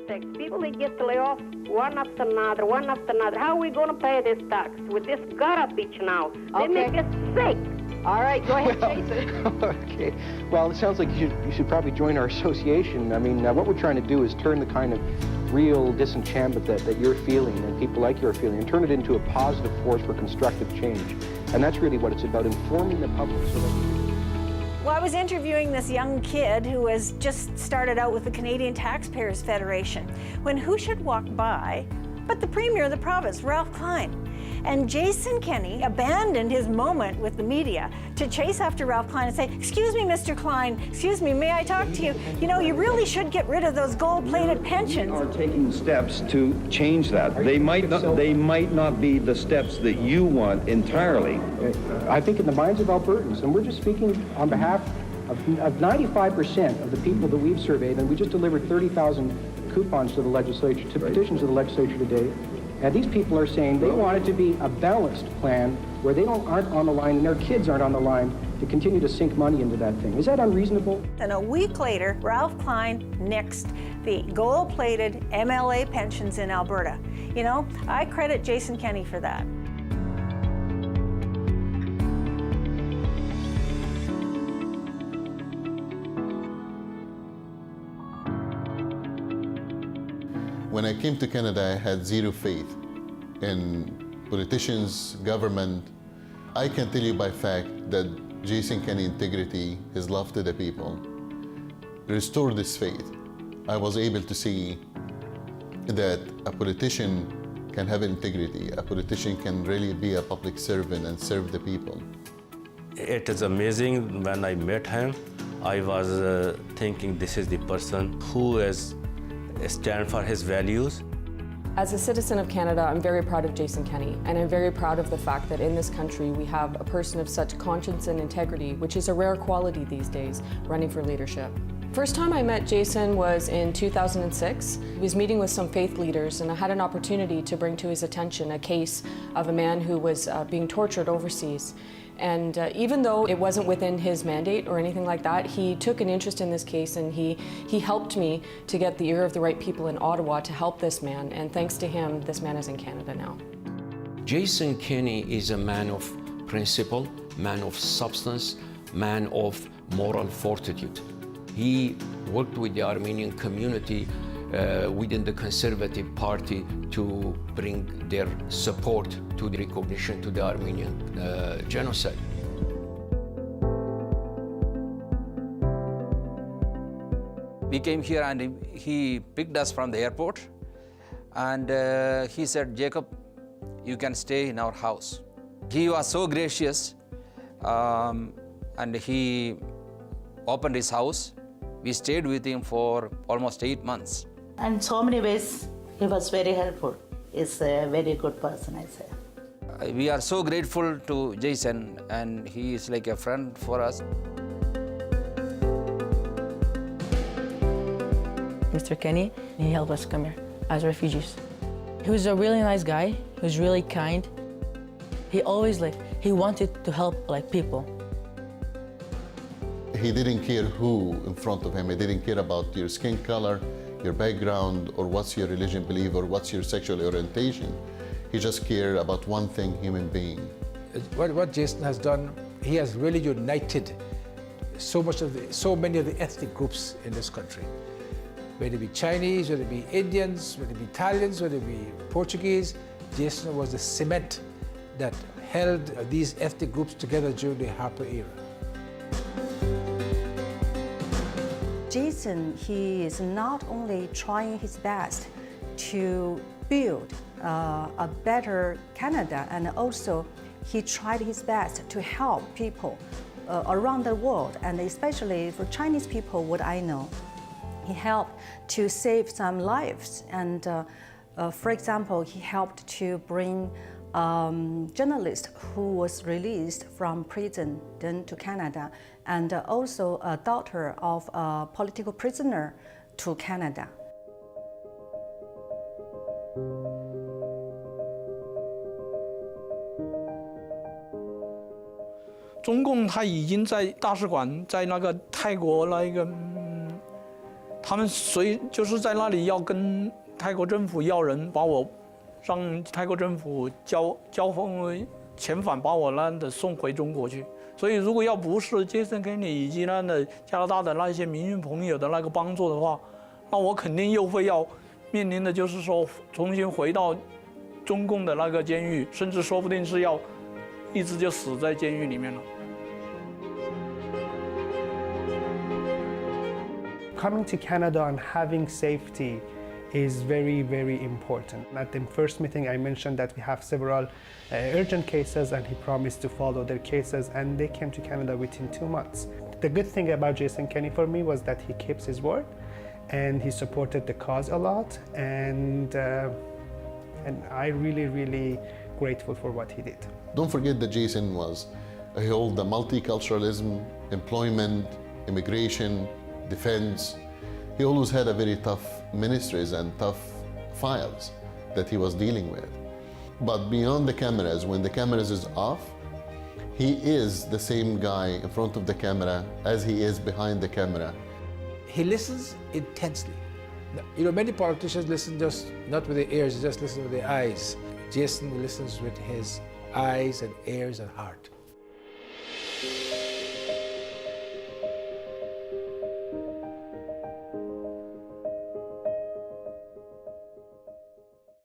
tax. People that get to lay off one after another, one after another. How are we going to pay this tax with this garbage now? They make us sick. All right, go ahead, Jason. Okay. Well, it sounds like you should probably join our association. I mean, what we're trying to do is turn the kind of real disenchantment that you're feeling and people like you're feeling and turn it into a positive force for constructive change. And that's really what it's about, informing the public so that... Well, I was interviewing this young kid who has just started out with the Canadian Taxpayers Federation, when who should walk by but the Premier of the province, Ralph Klein. And Jason Kenney abandoned his moment with the media to chase after Ralph Klein and say, "Excuse me, Mr. Klein, excuse me, may I talk to you? You know, you really should get rid of those gold-plated pensions." We are taking steps to change that. They might not be the steps that you want entirely. I think in the minds of Albertans, and we're just speaking on behalf of 95% of the people that we've surveyed, and we just delivered 30,000 coupons to the legislature, to petitions to the legislature today. And these people are saying they want it to be a balanced plan where they aren't on the line and their kids aren't on the line to continue to sink money into that thing. Is that unreasonable? And a week later, Ralph Klein nixed the gold-plated MLA pensions in Alberta. You know, I credit Jason Kenney for that. When I came to Canada, I had zero faith in politicians, government. I can tell you by fact that Jason Kenney integrity, his love to the people, restored this faith. I was able to see that a politician can have integrity. A politician can really be a public servant and serve the people. It is amazing. When I met him, I was thinking this is the person who stands for his values. As a citizen of Canada, I'm very proud of Jason Kenney, and I'm very proud of the fact that in this country we have a person of such conscience and integrity, which is a rare quality these days, running for leadership. First time I met Jason was in 2006. He was meeting with some faith leaders, and I had an opportunity to bring to his attention a case of a man who was being tortured overseas. And even though it wasn't within his mandate or anything like that, he took an interest in this case, and he helped me to get the ear of the right people in Ottawa to help this man. And thanks to him, this man is in Canada now. Jason Kenney is a man of principle, man of substance, man of moral fortitude. He worked with the Armenian community within the Conservative Party to bring their support to the recognition to the Armenian genocide. We came here and he picked us from the airport, and he said, "Jacob, you can stay in our house." He was so gracious, and he opened his house. We stayed with him for almost 8 months. And so many ways, he was very helpful. He's a very good person, I say. We are so grateful to Jason, and he is like a friend for us. Mr. Kenney, he helped us come here as refugees. He was a really nice guy. He was really kind. He always he wanted to help people. He didn't care who in front of him. He didn't care about your skin color, your background, or what's your religion belief, or what's your sexual orientation. He just cared about one thing, human being. What Jason has done, he has really united so many of the ethnic groups in this country. Whether it be Chinese, whether it be Indians, whether it be Italians, whether it be Portuguese, Jason was the cement that held these ethnic groups together during the Harper era. Jason, he is not only trying his best to build a better Canada, and also he tried his best to help people around the world, and especially for Chinese people, what I know. He helped to save some lives, and for example, he helped to bring journalist who was released from prison then to Canada, and also a daughter of a political prisoner to Canada.中共他已经在大使馆在那个泰国那个他们就是在那里要跟泰国政府要人，让泰国政府交付遣返，把我送回中国去。所以如果要不是杰森·肯尼以及加拿大的那些民运朋友的那个帮助的话，那我肯定又会要面临的就是说重新回到中共的那个监狱，甚至说不定是要一直就死在监狱里面了。Coming to Canada and having safety is very, very important. At the first meeting, I mentioned that we have several urgent cases, and he promised to follow their cases, and they came to Canada within 2 months. The good thing about Jason Kenney for me was that he keeps his word, and he supported the cause a lot, and I really grateful for what he did. Don't forget that Jason he held the multiculturalism, employment, immigration, defense. He always had a very tough ministries and tough files that he was dealing with. But beyond the cameras, when the cameras is off, he is the same guy in front of the camera as he is behind the camera. He listens intensely. You know, many politicians listen just not with their ears, just listen with their eyes. Jason listens with his eyes and ears and heart.